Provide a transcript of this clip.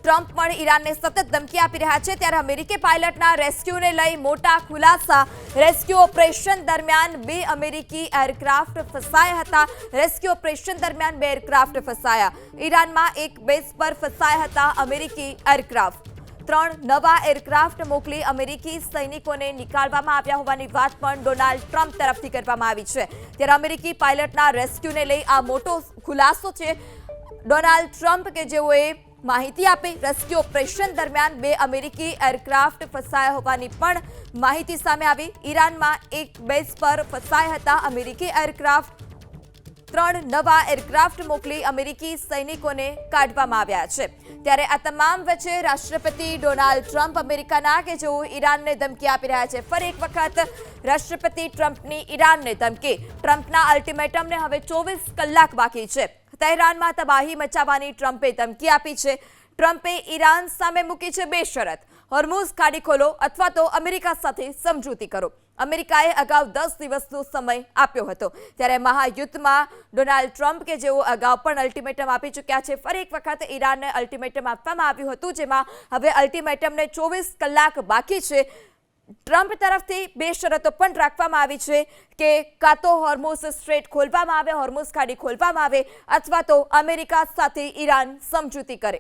Trump પણ ઈરાનને સતત ધમકી આપી રહ્યા છે। ત્યારે અમેરિકી પાયલટના રેસ્ક્યુને લઈ મોટા ખુલાસા। રેસ્ક્યુ ઓપરેશન દરમિયાન 2 અમેરિકી એરક્રાફ્ટ ફસાયા હતા। રેસ્ક્યુ ઓપરેશન દરમિયાન 2 એરક્રાફ્ટ ફસાયા। ઈરાનમાં એક બેઝ પર ફસાયા હતા અમેરિકી એરક્રાફ્ટ। 3 નવા એરક્રાફ્ટ મોકલી અમેરિકી સૈનિકોને નીકાળવામાં આવ્યા હોવાની વાત પણ ડોનાલ્ડ ટ્રમ્પ તરફથી કરવામાં આવી છે। ત્યારે અમેરિકી પાયલટના રેસ્ક્યુને લઈ આ મોટો ખુલાસો છે। ડોનાલ્ડ ટ્રમ્પ કે જેઓએ માહિતી આપી રેસ્ક્યુ ઓપરેશન દરમિયાન 2 અમેરિકી એરક્રાફ્ટ ફસાયા હોવાની પણ માહિતી સામે આવી। ઈરાનમાં એક બેઝ પર ફસાયા હતા અમેરિકી એરક્રાફ્ટ। 3 નવા એરક્રાફ્ટ મોકલી અમેરિકી સૈનિકોને કાઢવામાં આવ્યા છે। ત્યારે આ તમામ વચ્ચે રાષ્ટ્રપતિ ડોનાલ્ડ ટ્રમ્પ અમેરિકાના કે જેઓ ઈરાનને ધમકી આપી રહ્યા છે। ફરી એક વખત રાષ્ટ્રપતિ ટ્રમ્પની ઈરાનને ધમકી। ટ્રમ્પના અલ્ટિમેટમને હવે 24 કલાક બાકી છે। તહેરાનમાં તબાહી મચાવવાની ટ્રમ્પે ધમકી આપી છે। ટ્રમ્પે ઈરાન સામે મૂકી છે 2 શરત। હોર્મુઝ ખાડી ખોલો અથવા તો અમેરિકા સાથે સમજૂતી કરો। અમેરિકાએ અગાઉ 10 દિવસનો સમય આપ્યો હતો। ત્યારે મહાયુદ્ધમાં ડોનાલ્ડ ટ્રમ્પ કે જેઓ અગાઉ પણ અલ્ટિમેટમ આપી ચૂક્યા છે। ફરી એક વખત ઈરાનને અલ્ટિમેટમ આપવામાં આવ્યું હતું જેમાં હવે અલ્ટિમેટમને 24 કલાક બાકી છે। ટ્રમ્પ તરફથી 2 શરતો પણ રાખવામાં આવી છે કે કાં તો હોર્મુઝ સ્ટ્રેટ ખોલવામાં આવે, હોર્મુઝ ખાડી ખોલવામાં આવે અથવા તો અમેરિકા સાથે ઈરાન સમજૂતી કરે।